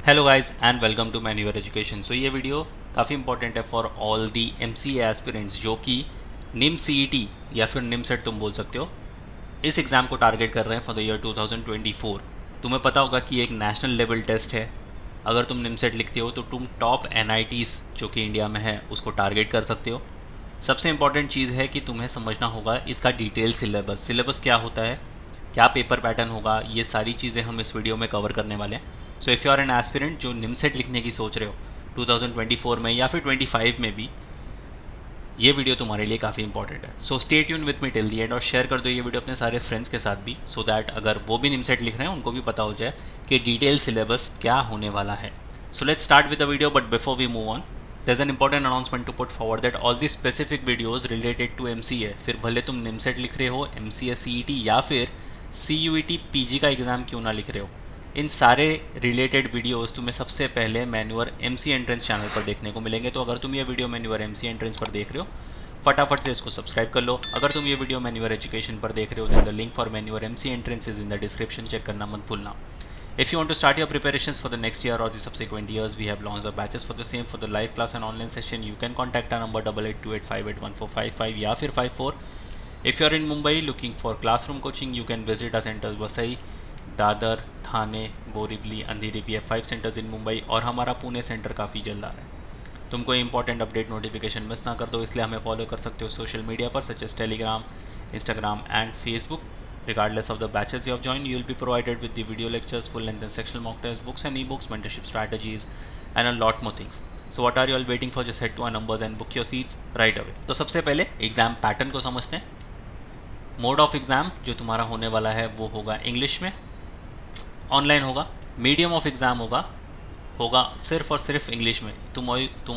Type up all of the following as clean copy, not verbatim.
Hello guys and welcome to मैन्यूअर education. So ये video काफ़ी इंपॉर्टेंट है for all the MCA aspirants जो कि निम सीईटी या फिर निम सेट तुम बोल सकते हो, इस एग्ज़ाम को टारगेट कर रहे हैं फॉर द ईयर 2024। तुम्हें पता होगा कि एक नेशनल लेवल टेस्ट है। अगर तुम निम सेट लिखते हो तो तुम टॉप एनआईटीज़ जो कि इंडिया में है उसको टारगेट कर सकते हो। सबसे इंपॉर्टेंट चीज़ है कि तुम्हें समझना होगा इसका डिटेल सिलेबस क्या होता है, क्या पेपर पैटर्न होगा, ये सारी चीज़ें हम इस वीडियो में कवर करने वाले हैं। So if you are an aspirant जो निमसेट लिखने की सोच रहे हो 2024 में या फिर 25 में भी, ये वीडियो तुम्हारे लिए काफ़ी इंपॉर्टेंट है। So stay tune with me till the and और शेयर कर दो ये वीडियो अपने सारे फ्रेंड्स के साथ भी, सो दैट अगर वो भी निमसेट लिख रहे हैं उनको भी पता हो जाए कि डिटेल सिलेबस क्या होने वाला है। So let's start with the video, but before we move on there's an important announcement to put forward that all the specific videos related to MCA, फिर भले तुम निमसेट लिख रहे हो, MCA CET या फिर CUET PG का एग्ज़ाम क्यों ना लिख रहे हो, इन सारे रिलेटेड वीडियोस तुम्हें सबसे पहले मैन्यूअर MC एंट्रेंस चैनल पर देखने को मिलेंगे। तो अगर तुम ये वीडियो मैन्यूअर MC एंट्रेंस पर देख रहे हो, फटाफट से इसको सब्सक्राइब कर लो। अगर तुम ये वीडियो मैन्यूअर एजुकेशन पर देख रहे हो, then the link for manual MC entrance is in the description, check करना मत भूलना। If you want to start your preparations for the next year or the subsequent years, we have launched our batches for the same for the live class and online session. You can contact our number 8828581455 या फिर 54. If you are in Mumbai looking for classroom coaching, you can visit our centers Vasai, Dadar, थाने, बोरीवली, अंधेरी। भी 5 centres इन मुंबई और हमारा Pune centre काफ़ी जल्द आ रहा है। तुम कोई इंपॉर्टेंट अपडेट नोटिफिकेशन मिस ना कर दो, इसलिए हमें फॉलो कर सकते हो सोशल मीडिया पर such as Telegram, Instagram and Facebook. Regardless of the batches you have joined, you will be provided with the video lectures, full length and sectional mock tests, books and ebooks, mentorship strategies and a lot more things. So what are you all waiting for? Just head to our numbers and book your seats right away. तो सबसे पहले exam pattern को समझते हैं। Mode of exam जो तुम्हारा होने वाला है वो होगा इंग्लिश में, ऑनलाइन होगा। मीडियम ऑफ एग्ज़ाम होगा सिर्फ और सिर्फ इंग्लिश में। तुम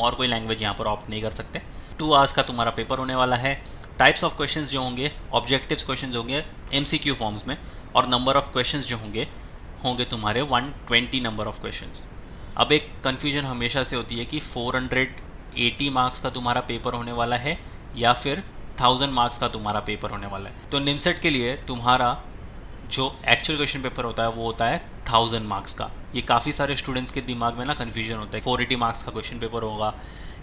और कोई लैंग्वेज यहाँ पर ऑप्ट नहीं कर सकते। 2 आवर्स का तुम्हारा पेपर होने वाला है। टाइप्स ऑफ क्वेश्चंस जो होंगे, ऑब्जेक्टिव्स क्वेश्चंस होंगे MCQ फॉर्म्स में, और नंबर ऑफ क्वेश्चंस जो होंगे तुम्हारे 120 नंबर ऑफ क्वेश्चंस। अब एक कन्फ्यूजन हमेशा से होती है कि 480 मार्क्स का तुम्हारा पेपर होने वाला है या फिर 1000 मार्क्स का तुम्हारा पेपर होने वाला है। तो निमसेट के लिए तुम्हारा जो एक्चुअल क्वेश्चन पेपर होता है वो होता है 1000 मार्क्स का। ये काफ़ी सारे स्टूडेंट्स के दिमाग में ना कन्फ्यूजन होता है, 480 मार्क्स का क्वेश्चन पेपर होगा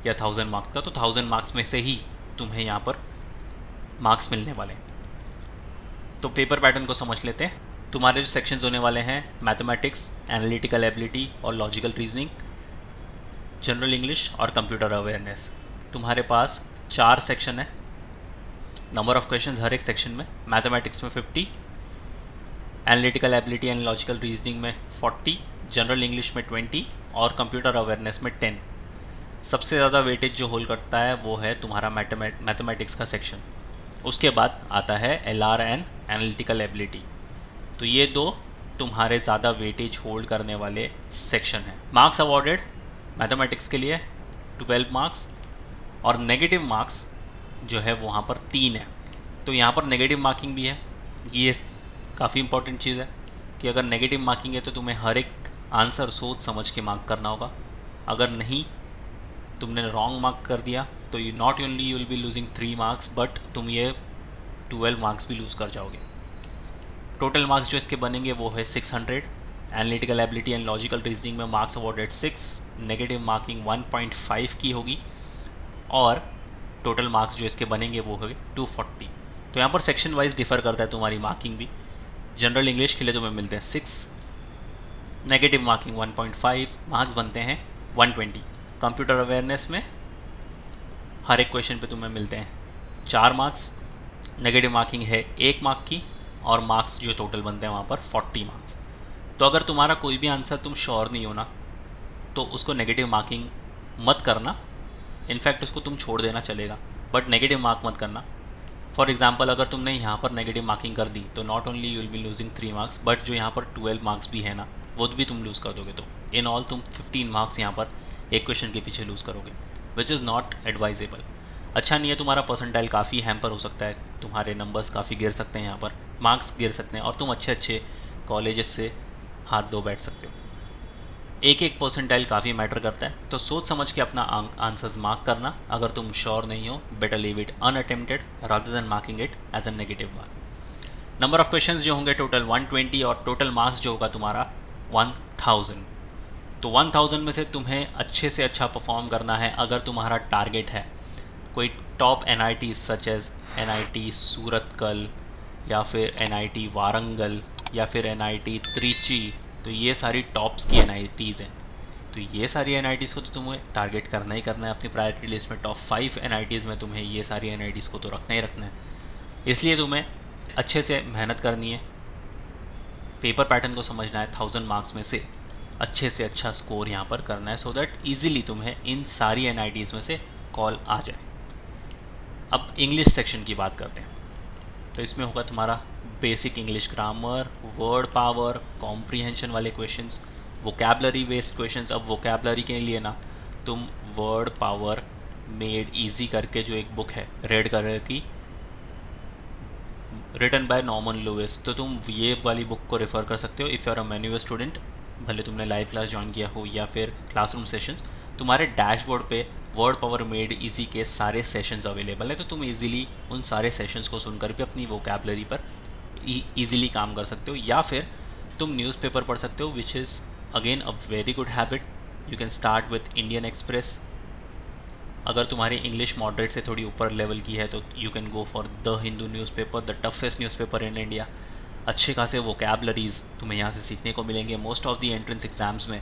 या 1000 मार्क्स का। तो 1000 मार्क्स में से ही तुम्हें यहाँ पर मार्क्स मिलने वाले हैं। तो पेपर पैटर्न को समझ लेते हैं। तुम्हारे जो सेक्शंस होने वाले हैं, मैथमेटिक्स, एनालिटिकल एबिलिटी और लॉजिकल रीजनिंग, जनरल इंग्लिश और कंप्यूटर अवेयरनेस। तुम्हारे पास 4 सेक्शन है। नंबर ऑफ क्वेश्चंस हर एक सेक्शन में, मैथमेटिक्स में 50, analytical ability and logical reasoning में 40, जनरल इंग्लिश में 20 और कंप्यूटर अवेयरनेस में 10। सबसे ज़्यादा वेटेज जो होल्ड करता है वो है तुम्हारा मैथमेटिक्स का सेक्शन। उसके बाद आता है LR एंड एनालिटिकल एबिलिटी। तो ये 2 तुम्हारे ज़्यादा वेटेज होल्ड करने वाले सेक्शन हैं। मार्क्स अवॉर्डेड मैथमेटिक्स के लिए 12 मार्क्स और नेगेटिव मार्क्स जो है वहाँ पर 3 है। तो यहाँ पर नेगेटिव मार्किंग भी है। ये काफ़ी इंपॉर्टेंट चीज़ है कि अगर नेगेटिव मार्किंग है तो तुम्हें हर एक आंसर सोच समझ के मार्क करना होगा। अगर नहीं, तुमने रॉन्ग मार्क कर दिया तो you not only you will be losing 3 marks, but तुम ये 12 मार्क्स भी लूज़ कर जाओगे। टोटल मार्क्स जो इसके बनेंगे वो है 600। Analytical ability and logical reasoning में मार्क्स अवॉर्डेड 6, नेगेटिव मार्किंग 1.5 की होगी और टोटल मार्क्स जो इसके बनेंगे वो होंगे 240। तो यहाँ पर सेक्शन वाइज डिफ़र करता है तुम्हारी मार्किंग भी। जनरल इंग्लिश के लिए तुम्हें मिलते हैं 6, नेगेटिव मार्किंग 1.5, मार्क्स बनते हैं 120। कंप्यूटर अवेयरनेस में हर एक क्वेश्चन पे तुम्हें मिलते हैं 4 मार्क्स, नेगेटिव मार्किंग है 1 मार्क की और मार्क्स जो टोटल बनते हैं वहाँ पर 40 मार्क्स। तो अगर तुम्हारा कोई भी आंसर तुम श्योर नहीं हो ना, तो उसको नेगेटिव मार्किंग मत करना। इनफैक्ट उसको तुम छोड़ देना चलेगा, बट नेगेटिव मार्क मत करना। फॉर एग्जाम्पल अगर तुमने यहाँ पर नेगेटिव मार्किंग कर दी तो not only you will be losing 3 marks, but जो यहाँ पर 12 मार्क्स भी है ना वो भी तुम लूज़ कर दोगे। तो इन ऑल तुम 15 मार्क्स यहाँ पर एक क्वेश्चन के पीछे लूज़ करोगे, विच इज़ नॉट एडवाइजेबल। अच्छा नहीं है। तुम्हारा परसेंटाइल काफ़ी हैम्पर हो सकता है, तुम्हारे नंबर्स काफ़ी गिर सकते हैं, यहाँ पर मार्क्स गिर सकते हैं और तुम अच्छे अच्छे कॉलेजेस से हाथ धो बैठ सकते हो। एक परसेंटाइल काफ़ी मैटर करता है, तो सोच समझ के अपना आंसर्स मार्क करना। अगर तुम श्योर नहीं हो, better leave it unattempted rather than marking it as a negative mark. Number of questions जो होंगे टोटल 120 और टोटल मार्क्स जो होगा तुम्हारा 1000। तो 1000 में से तुम्हें अच्छे से अच्छा परफॉर्म करना है अगर तुम्हारा टारगेट है कोई top NIT such as NIT Surathkal या फिर NIT वारंगल या फिर NIT त्रिची, तो ये सारी टॉप्स की NITs हैं। तो ये सारी NITs को तो तुम्हें टारगेट करना ही करना है अपनी प्रायोरिटी लिस्ट में। टॉप 5 NITs में तुम्हें ये सारी NITs को तो रखना ही रखना है। इसलिए तुम्हें अच्छे से मेहनत करनी है, पेपर पैटर्न को समझना है, 1000 मार्क्स में से अच्छे अच्छा स्कोर यहाँ पर करना है, सो दैट ईजिली तुम्हें इन सारी NITs में से कॉल आ जाए। अब इंग्लिश सेक्शन की बात करते हैं। तो इसमें होगा तुम्हारा basic English grammar, word power, comprehension वाले क्वेश्चंस, वोकैबलरी बेस्ड क्वेश्चंस। अब वोकैबलरी के लिए ना तुम वर्ड पावर मेड इजी करके जो एक बुक है रेड कलर की, रिटन बाय नॉर्मन लुइस, तो तुम ये वाली बुक को रेफ़र कर सकते हो if you are a manual student. भले तुमने लाइव क्लास ज्वाइन किया हो या फिर क्लासरूम सेशंस, तुम्हारे डैशबोर्ड पे वर्ड पावर मेड इजी के सारे सेशंस अवेलेबल है, तो तुम इजीली उन सारे सेशंस को सुनकर भी अपनी वोकैबलरी पर इजीली काम कर सकते हो। या फिर तुम न्यूज़पेपर पढ़ सकते हो, which is again a very good habit. You can start with Indian express. अगर तुम्हारी इंग्लिश मॉडरेट से थोड़ी ऊपर लेवल की है तो you can go for the Hindu newspaper, the toughest newspaper in India. अच्छे खासे वोकैबलरीज़ तुम्हें यहाँ से सीखने को मिलेंगे। Most of the entrance exams में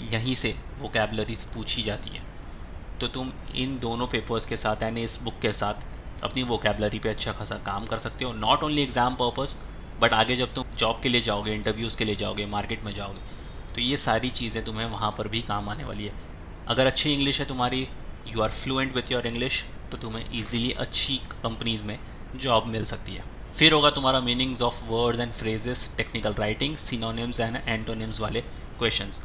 यहीं से वोकैबलरीज़ पूछी जाती है, तो तुम इन दोनों पेपर्स के साथ यानी इस बुक के साथ अपनी वोकैबलरी पे अच्छा खासा काम कर सकते हो। Not only exam purpose, but आगे जब तुम जॉब के लिए जाओगे, इंटरव्यूज़ के लिए जाओगे, मार्केट में जाओगे, तो ये सारी चीज़ें तुम्हें वहाँ पर भी काम आने वाली है। अगर अच्छी इंग्लिश है तुम्हारी, you are fluent with your English, तो तुम्हें ईजिली अच्छी कंपनीज़ में जॉब मिल सकती है। फिर होगा तुम्हारा meanings of words and phrases, technical writing, synonyms and antonyms वाले क्वेश्चंस।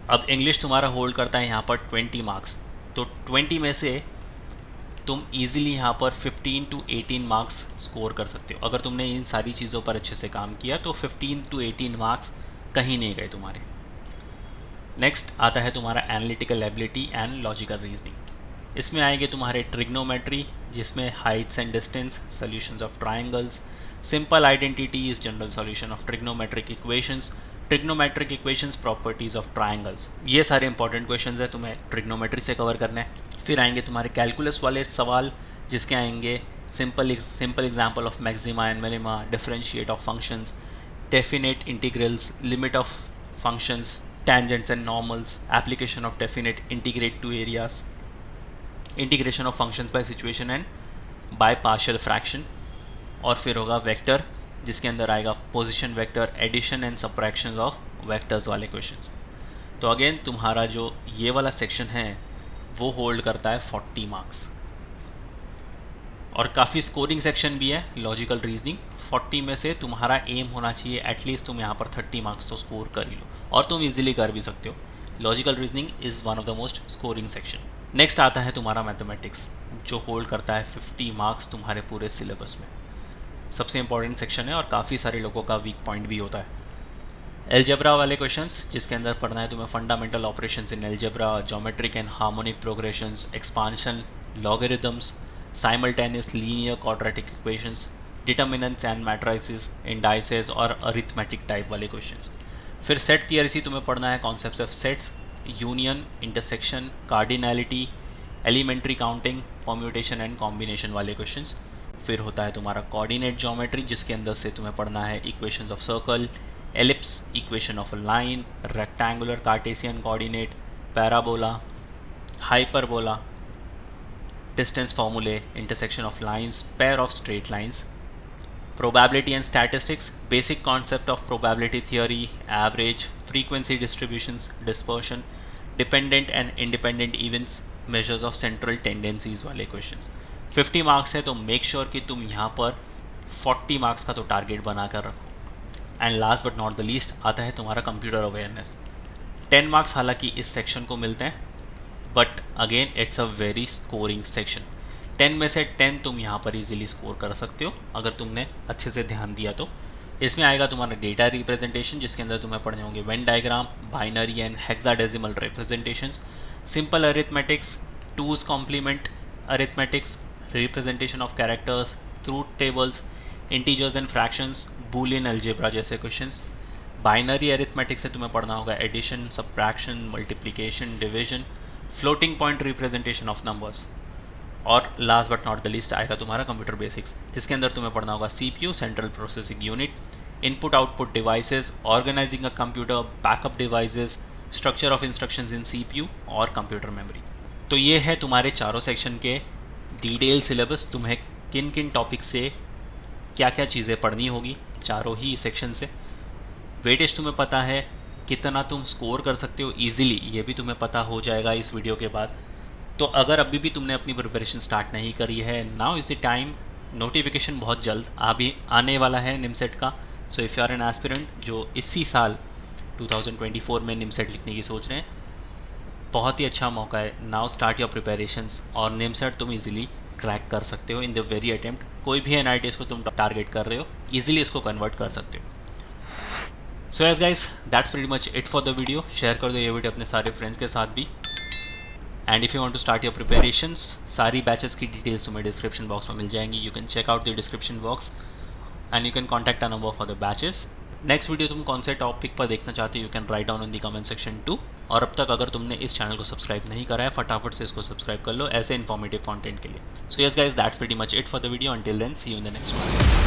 अब इंग्लिश तुम्हारा होल्ड करता है यहाँ पर 20 मार्क्स, तो 20 में से तुम इजीली यहाँ पर 15 to 18 मार्क्स स्कोर कर सकते हो। अगर तुमने इन सारी चीज़ों पर अच्छे से काम किया तो 15 to 18 मार्क्स कहीं नहीं गए तुम्हारे। नेक्स्ट आता है तुम्हारा analytical ability and logical reasoning. इसमें आएंगे तुम्हारे ट्रिग्नोमेट्री, जिसमें Heights and distance, solutions of triangles, simple identities, general solution of trigonometric equations, trigonometric equations, properties of triangles. ये सारे इंपॉर्टेंट क्वेश्चंस है, तुम्हें ट्रिग्नोमेट्री से कवर करना है। फिर आएंगे तुम्हारे कैलकुलस वाले सवाल, जिसके आएंगे simple example of maxima and minima, differentiate of functions, definite integrals, limit of functions, tangents and normals, application of definite integrate to areas, integration of functions by situation and by partial fraction। और फिर होगा vector, जिसके अंदर आएगा position vector, addition and subtraction of vectors वाले questions. तो again तुम्हारा जो ये वाला सेक्शन है वो होल्ड करता है 40 मार्क्स, और काफ़ी स्कोरिंग सेक्शन भी है। लॉजिकल रीजनिंग 40 में से तुम्हारा एम होना चाहिए एटलीस्ट तुम यहाँ पर 30 मार्क्स तो स्कोर कर ही लो, और तुम इजीली कर भी सकते हो। Logical reasoning is one of the most scoring section. Next आता है तुम्हारा मैथमेटिक्स, जो होल्ड करता है 50 मार्क्स तुम्हारे पूरे सिलेबस में। सबसे इंपॉर्टेंट सेक्शन है और काफ़ी सारे लोगों का वीक पॉइंट भी होता है। एलजेब्रा वाले क्वेश्चंस, जिसके अंदर पढ़ना है तुम्हें fundamental operations in algebra, geometric and harmonic progressions, expansion, logarithms, simultaneous linear quadratic equations, determinants and matrices, indices और arithmetic टाइप वाले क्वेश्चंस। फिर सेट थियरी तुम्हें पढ़ना है, concepts of sets, union, intersection, cardinality, elementary counting, permutation and combination वाले questions. फिर होता है तुम्हारा कोऑर्डिनेट ज्योमेट्री, जिसके अंदर से तुम्हें पढ़ना है equations of circle, ellipse, equation of a line, rectangular Cartesian coordinate, parabola, hyperbola, distance formulae, intersection of lines, pair of straight lines, probability and statistics, basic concept of probability theory, average, frequency distributions, dispersion, dependent and independent events, measures of central tendencies वाले questions। 50 marks है तो make sure कि तुम यहाँ पर 40 marks का तो target बना कर रखो। And last but not the least आता है तुम्हारा कंप्यूटर अवेयरनेस। 10 मार्क्स हालांकि इस सेक्शन को मिलते हैं, but again it's a very scoring section. 10 में से 10 तुम यहाँ पर इजीली स्कोर कर सकते हो अगर तुमने अच्छे से ध्यान दिया तो। इसमें आएगा तुम्हारा डेटा रिप्रेजेंटेशन, जिसके अंदर तुम्हें पढ़ने होंगे Venn diagram, binary and hexadecimal representations, simple arithmetics, two's complement arithmetics, representation of characters, truth tables, integers and fractions, Boolean algebra जैसे क्वेश्चंस, बाइनरी अरिथमेटिक से तुम्हें पढ़ना होगा addition, subtraction, multiplication, division, floating point representation of numbers, और last but not the list आएगा तुम्हारा computer basics, जिसके अंदर तुम्हें पढ़ना होगा CPU, central processing unit, input output devices, organising a computer, backup devices, structure of instructions in CPU और computer memory. तो ये है तुम्हारे चारों सेक्शन के डिटेल सिलेबस। तुम्हें किन किन टॉपिक से क्या क्या चीज़ें पढ़नी होगी चारों ही सेक्शन से। वेटेज तुम्हें पता है, कितना तुम स्कोर कर सकते हो ईजिली ये भी तुम्हें पता हो जाएगा इस वीडियो के बाद। तो अगर अभी भी तुमने अपनी प्रिपरेशन स्टार्ट नहीं करी है, now is the time. Notification बहुत जल्द अभी आने वाला है निमसेट का। So if you are an aspirant जो इसी साल 2024 में निमसेट लिखने की सोच रहे हैं, बहुत ही अच्छा मौका है। नाउ स्टार्ट योर प्रिपरेशंस और निमसेट तुम इजीली क्रैक कर सकते हो इन द वेरी अटेम्प्ट। कोई भी NITs को तुम टारगेट कर रहे हो, इजीली इसको कन्वर्ट कर सकते हो। सो yes guys, that's pretty much it for the video. Share कर दो ये वीडियो अपने सारे फ्रेंड्स के साथ भी। And if you want to start your preparations, सारी बैचेस की डिटेल्स तुम्हें डिस्क्रिप्शन बॉक्स में मिल जाएंगी। You can check out the description box and you can contact a number for the batches. Next video तुम कौन से टॉपिक पर देखना चाहते हो, you can write down in the comment section too. और अब तक अगर तुमने इस चैनल को सब्सक्राइब नहीं करा है, फटाफट से इसको सब्सक्राइब कर लो ऐसे इन्फॉर्मेटिव कंटेंट के लिए। So yes guys, that's pretty much it for the video. Until then, see you in the next one.